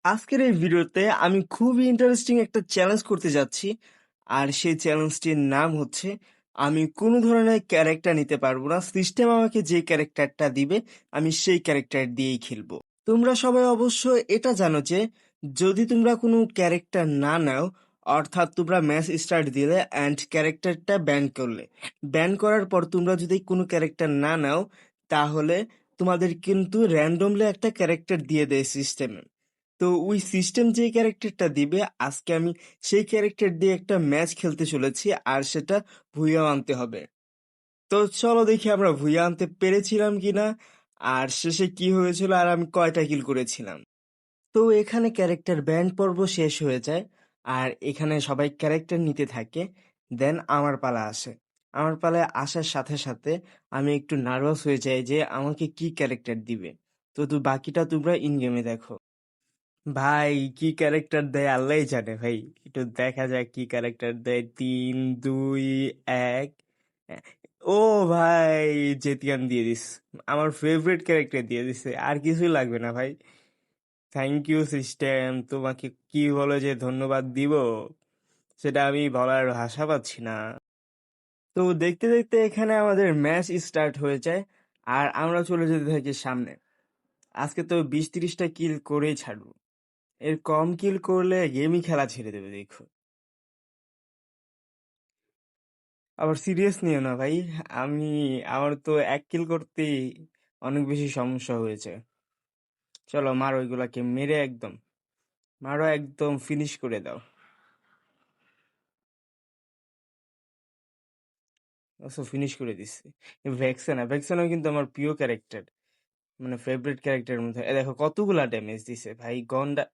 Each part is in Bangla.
আজকের এই ভিডিওতে আমি খুবই ইন্টারেস্টিং একটা চ্যালেঞ্জ করতে যাচ্ছি। আর সেই চ্যালেঞ্জটির নাম হচ্ছে, আমি কোনো ধরনের ক্যারেক্টার নিতে পারবো না, সিস্টেম আমাকে যে ক্যারেক্টারটা দিবে আমি সেই ক্যারেক্টার দিয়েই খেলবো। তোমরা সবাই অবশ্য এটা জানো যে যদি তোমরা কোনো ক্যারেক্টার না নাও, অর্থাৎ তোমরা ম্যাচ স্টার্ট দিলে অ্যান্ড ক্যারেক্টারটা ব্যান করলে, ব্যান করার পর তোমরা যদি কোনো ক্যারেক্টার না নাও, তাহলে তোমাদের কিন্তু র্যান্ডমলি একটা ক্যারেক্টার দিয়ে দেয় সিস্টেমে। তো ওই সিস্টেম যে ক্যারেক্টারটা দিবে, আজকে আমি সেই ক্যারেক্টার দিয়ে একটা ম্যাচ খেলতে চলেছি, আর সেটা ভুইয়া আনতে হবে। তো চলো দেখি আমরা ভুইয়া আনতে পেরেছিলাম কিনা, আর শেষে কি হয়েছিল, আর আমি কয়টা কিল করেছিলাম। তো এখানে ক্যারেক্টার ব্যান্ড পর্ব শেষ হয়ে যায়, আর এখানে সবাই ক্যারেক্টার নিতে থাকে। দেন আমার পালা আসে। আমার পালায় আসার সাথে সাথে আমি একটু নার্ভাস হয়ে যাই যে আমাকে কি ক্যারেক্টার দিবে। তো বাকিটা তোমরা ইন গেমে দেখো। ভাই, কি ক্যারেক্টার দেয় আল্লাহই জানে ভাই। একটু দেখা যাক কি ক্যারেক্টার দেয়। 3, 2, 1। ও ভাই, জেতিয়ান দিয়ে দিস। আমার ফেভারিট ক্যারেক্টার দিয়ে দিছে, আর কিছুই লাগবে না ভাই। থ্যাংক ইউ সিস্টেম, তোমাকে কি বলে যে ধন্যবাদ দিব সেটা আমি বলার ভাষা পাচ্ছি না। তো দেখতে দেখতে এখানে আমাদের ম্যাচ স্টার্ট হয়ে যায়, আর আমরা চলে যেতে থাকি সামনে। আজকে তো 20-30টা কিল করেই ছাড়বো। এর কম কিল করলে গেমই খেলা ছেড়ে দেবে দেখো। আবার সিরিয়াস নিও না ভাই। আমি আমার তো 1 কিল করতেই অনেক বেশি সমস্যা হয়েছে। চলো মারো, ওইগুলাকে মেরে একদম মারো, একদম ফিনিশ করে দাও। আচ্ছা, ফিনিশ করে দিচ্ছি। ভ্যাক্সানা কিন্তু আমার প্রিয় ক্যারেক্টার, মানে ফেভারিট ক্যারেক্টারের মধ্যে। দেখো কতগুলা ড্যামেজ দিছে ভাই, গন্ডা।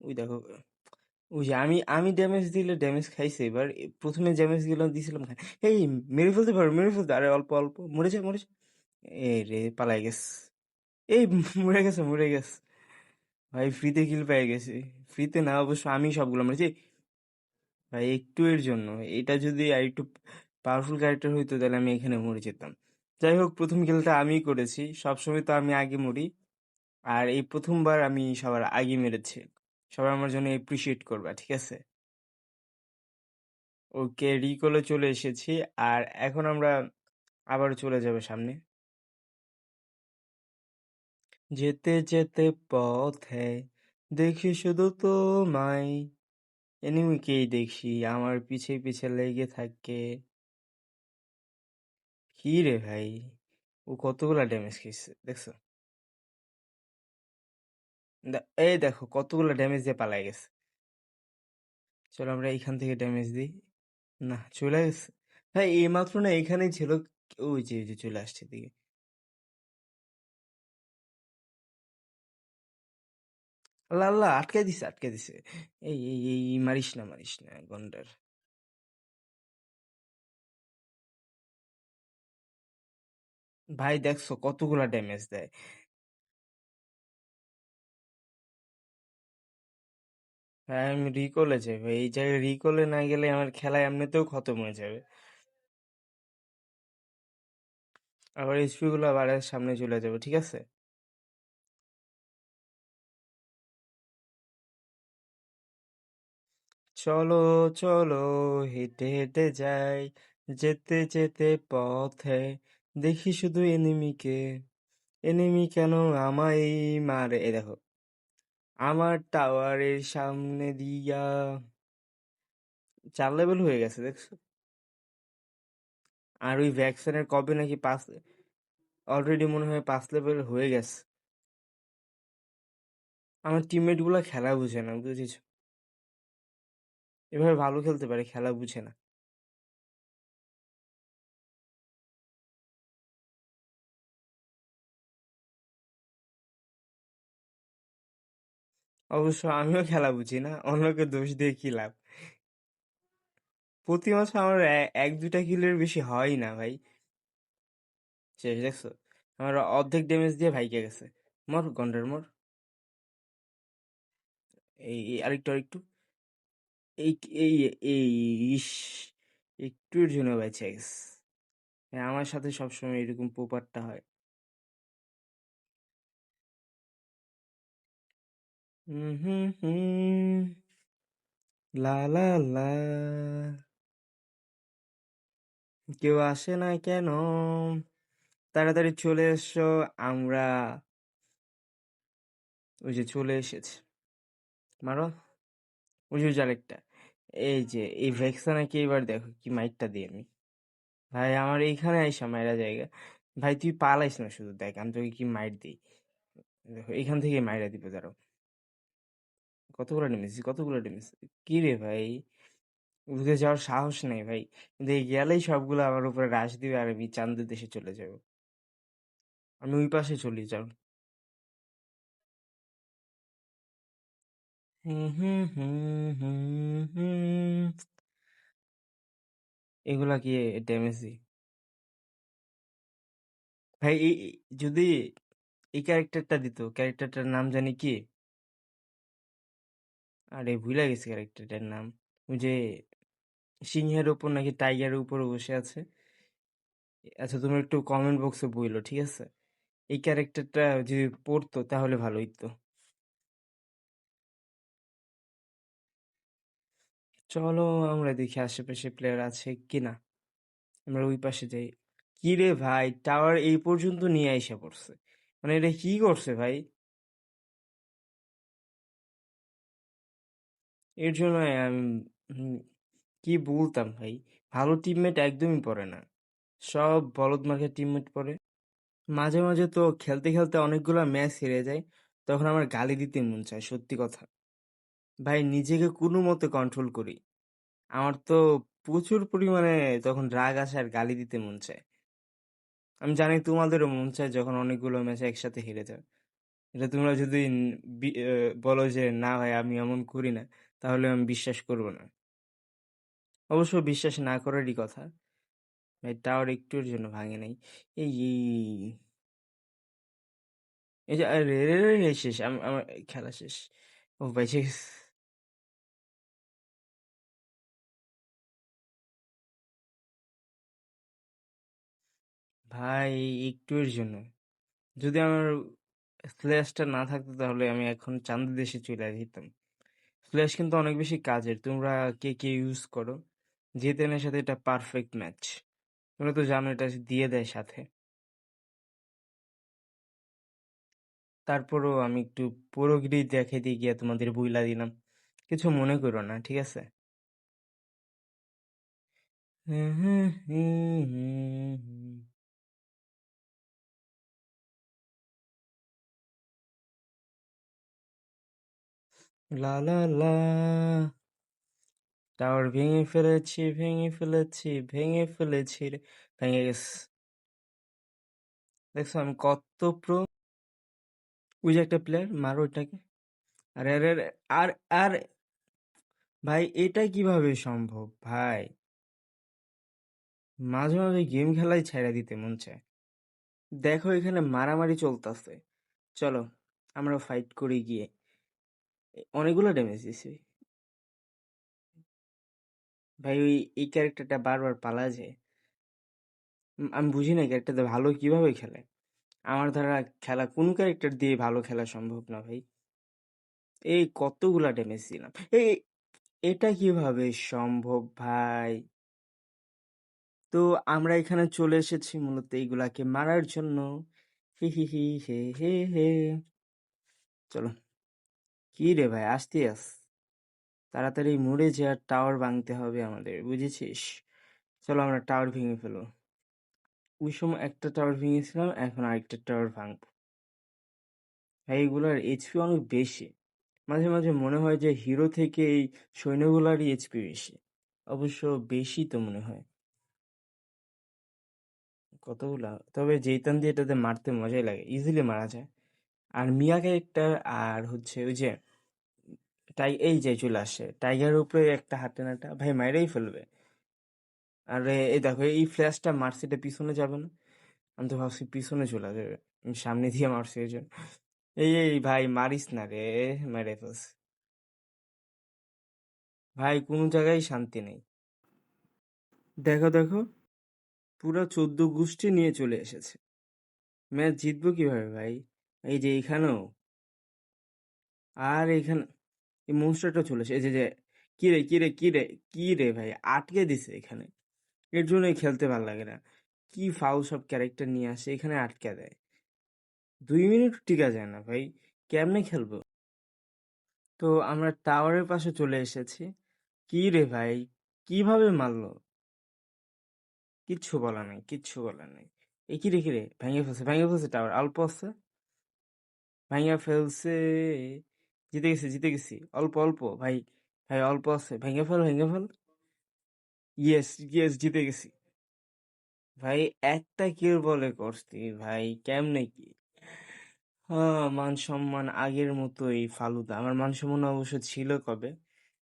ওই দেখো, ওই যে আমি আমি ড্যামেজ দিলে ড্যামেজ খাইছে। এবার প্রথমে ড্যামেজ দিছিলাম এই মেরে ফেলতে পারো, মেরে ফেলতে, আরে অল্প অল্প মরেছে মরেছে। এ রে, পালাই গেছে। এই মরে গেছে ভাই, ফ্রিতে কিল পেয়ে গেছি। ফ্রিতে না, অবশ্য আমি সবগুলো মেরেছি ভাই, একটু এর জন্য। এটা যদি আর একটু পাওয়ারফুল ক্যারেক্টার হইতো তাহলে আমি এখানে মরে যেতাম। যাই হোক, প্রথম কিলটা আমি করেছি, সবসময় তো আমি আগে মরি। আর এই প্রথমবার আমি সবার আগে মেরেছি। সবাই আমার জন্য এপ্রিসিয়েট করবা, ঠিক আছে? ওকে, রিকলে চলে এসেছি। আর এখন আমরা আবার চলে যাবে সামনে। যেতে যেতে পথে দেখি শুধু তোমায়, এনিমিকেই দেখি আমার পিছে পিছে লেগে থাকে। কি রে ভাই, ও কতগুলা ড্যামেজ খেয়েছে দেখছো? এই দেখো কতগুলা ড্যামেজ দিয়ে পালাই গেছে। চলো আমরা এইখান থেকে ড্যামেজ দিই। না, চলে গেছে ভাই, এই মাত্র না এখানেই ছিল। ওই যে চলে আসছে দিকে। আল্লাহ আল্লাহ, আটকে দিছে আটকে দিছে। এই মারিস না গন্ডার। ভাই দেখছো কতগুলা ড্যামেজ দেয়। ভাই আমি রিকলে যাই ভাই, এই জায়গায় রিকলে না গেলে আমার খেলা এমনিতেও খতম হয়ে যাবে। আবার এইচপি গুলো আবার সামনে চলে যাবে, ঠিক আছে? চলো চলো, হেঁটে হেঁটে যাই, যেতে যেতে পথে দেখি শুধু এনিমিকে। এনিমি কেন আমায় মারে, এ দেখো আমার টাওয়ারের সামনে দিয়া। 4 লেভেল হয়ে গেছে দেখছো? আর ওই ভ্যাকসিনের কবে নাকি 5, অলরেডি মনে হয় 5 লেভেল হয়ে গেছে। আমার টিমমেট গুলা খেলা বুঝে না, বুঝেছো? এভাবে ভালো খেলতে পারে, খেলা বুঝে না। অবশ্য আমিও খেলা বুঝি না, অন্যকে দোষ দিয়ে কি লাভ। প্রতি মাসে আমার 1-2টা কিলের বেশি হয় না ভাই। শেষ দেখছো, আমার অর্ধেক ড্যামেজ দিয়ে ভাইকে গেছে। মর গন্ডার মর। আরেকটু এই এই এই ইস, একটুর জন্য বেঁচে গেছে। হ্যাঁ, আমার সাথে সবসময় এরকম পোপারটা হয়। হুম হুম হুম, লা লা লা, কেউ আসে না কেন, তাড়াতাড়ি চলে এসো। আমরা ওই যে চলে এসেছে, মারো। ওই যে আরেকটা, এই যে এই ভেক্সানাকে এবার দেখো কি মাইটটা দিই আমি। ভাই আমার এইখানে আইসা মাইরা জায়গা, ভাই তুই পালাইস না, শুধু দেখ আমি তোকে কি মাইট দিই। দেখো এখান থেকে মাইরা দিবে, দাঁড়াও। কতগুলো ডেমেজ, কি রে ভাই, উঠে যাওয়ার সাহস নেই ভাই, কিন্তু এই গেলেই সবগুলো আমার উপরে রাশ দিবে আর আমি চান্দের দেশে চলে যাব। আমি ওই পাশে চলে যাব। হুম হুম হুম হুম হুম। এগুলা কি ড্যামেজই ভাই? যদি এই ক্যারেক্টারটা দিত, ক্যারেক্টারটার নাম জানি কি, আরে ভুলে গেছি ক্যারেক্টারটার নাম। ওই যে সিংহের উপর নাকি টাইগারের উপর বসে আছে। আচ্ছা তুমি একটু কমেন্ট বক্সে বইলো, ঠিক আছে? এই ক্যারেক্টারটা যদি পড়তো তাহলে ভালো হইতো। চলো আমরা দেখি আশেপাশে প্লেয়ার আছে কিনা। আমরা ওই পাশে যাই। কি রে ভাই, টাওয়ার এই পর্যন্ত নিয়ে আইসা পড়ছে, মানে এটা কি করছে ভাই? এর জন্য আমি হুম, কি বলতাম ভাই, ভালো টিমমেট একদমই পড়ে না, সব বলদ মার্কের টিমমেট পড়ে। মাঝে মাঝে তো খেলতে খেলতে অনেকগুলো ম্যাচ হেরে যায়, তখন আমার গালি দিতে মন চায়, সত্যি কথা। ভাই নিজেকে কোনো মতে কন্ট্রোল করি, আমার তো প্রচুর পরিমাণে তখন রাগ আসে আর গালি দিতে মন চায়। আমি জানি তোমাদেরও মন চায় যখন অনেকগুলো ম্যাচ একসাথে হেরে যায়। এটা তোমরা যদি বলো যে না ভাই আমি এমন করি না, তাহলে আমি বিশ্বাস করব না। অবশ্য বিশ্বাস না করারই কথা। ভাই টাওয়ার একটুর জন্য ভাঙে নাই। এই এই যে আরে রে রে রে রে, শেষ, আমার খেলা শেষ। ও ভাই শেষ। ভাই একটুর জন্য, যদি আমার ফ্ল্যাশটা না থাকতো তাহলে আমি এখন চান্দের দেশে চলে যেতাম। ফ্ল্যাশ কিন্তু অনেক বেশি কাজের, তোমরা কে কে ইউজ করো? জেতেনের সাথে এটা পারফেক্ট ম্যাচ, তোমরা তো জানো এটা দিয়ে দেয় সাথে। তারপরও আমি একটু পুরোগিরি দেখাইতে গিয়ে তোমাদের বইলা দিলাম, কিছু মনে করো না, ঠিক আছে? হুম হুম হুম হুম হুম। লা লা লা, টাওয়ার ভেঙে ফেলেছি ভেঙে ফেলেছি ভেঙে ফেলেছি রে। ভেঙে গেছে, দেখছো আমি কত প্রো। ওই যে একটা প্লেয়ার, মারো ওইটাকে। আরে আরে আরে, আর আর ভাই এটা কিভাবে সম্ভব ভাই? মাঝে মাঝে গেম খেলাই ছেড়ে দিতে মন চায়। দেখো এখানে মারামারি চলতেছে, চলো আমরা ফাইট করি গিয়ে। অনেকগুলো ড্যামেজ দিছি ভাই, ওই এই ক্যারেক্টারটা বারবার পালা যায়। আমি বুঝি না ক্যারেক্টারটা ভালো কিভাবে খেলে। আমার দ্বারা খেলা কোন ক্যারেক্টার দিয়ে ভালো খেলা সম্ভব না ভাই। এই কতগুলা ড্যামেজ দিলাম, এই এটা কিভাবে সম্ভব ভাই? তো আমরা এখানে চলে এসেছি মূলত এইগুলাকে মারার জন্য। হি হি হি হে হে হে। চলো, কি রে ভাই আসতে আস, তাড়াতাড়ি মরে যে আর টাওয়ার ভাঙতে হবে আমাদের, বুঝেছিস? চলো আমরা টাওয়ার ভেঙে ফেলো। ওই সময় একটা টাওয়ার ভেঙেছিলাম, এখন আরেকটা টাওয়ার ভাঙবো। ভাই এগুলার এইচপি অনেক বেশি, মাঝে মাঝে মনে হয় যে হিরো থেকে এই সৈন্যগুলারই এইচপি বেশি। অবশ্য বেশি তো মনে হয়। কতগুলা, তবে জেইতান দিয়ে এটাতে মারতে মজাই লাগে, ইজিলি মারা যায়। আর মিয়া ক্যারেক্টার, আর হচ্ছে ওই যে এই যে চলে আসে টাইগারের উপরে একটা হাতে নাটা, ভাই মাইরেই ফেলবে। আরে এই দেখো এই ফ্ল্যাশটা মারছে, এটা পিছনে যাবে না? আমি তো ভাবছি পিছনে চলে যাবে, আমি সামনে দিয়ে মারছি এই জন্য। এই ভাই মারিস না রে, মেরে ফেলছে। ভাই কোনো জায়গায় শান্তি নেই। দেখো দেখো, পুরো 14 গোষ্ঠী নিয়ে চলে এসেছে। ম্যাচ জিতবো কিভাবে ভাই? এই যে এইখানেও আর এখানে এই মনস্টারটা চলে এসে, এই যে কিরে কিরে কিরে, কি রে ভাই, আটকে দিছে এখানে। এর জন্যই খেলতে ভাল লাগে না। কি ফাউল সব ক্যারেক্টার নিয়ে আসে এখানে, আটকে দেয়। 2 মিনিট টিকা যায় না ভাই, কেমনে খেলবো? তো আমরা টাওয়ারের পাশে চলে এসেছি। কি রে ভাই, কিভাবে মারলো? কিচ্ছু বলার নাই, কিচ্ছু বলার নাই। এ কি রে, কি রে, ভেঙে ফেলছে টাওয়ার, অল্প আছে, ভেঙে ফেলছে। জিতে গেছি, জিতে গেছি, অল্প অল্প ভাই। ভাই অল্প আছে, ভেঙে ফেল, ভেঙে ফেল। ইয়েস ইয়েস, জিতে গেছি। ভাই একটা কিল বলে করছি ভাই, কেমনে কি? হ্যাঁ, মান সম্মান আগের মতোই ফালুদা। আমার মান সম্মান অবশ্য ছিল কবে,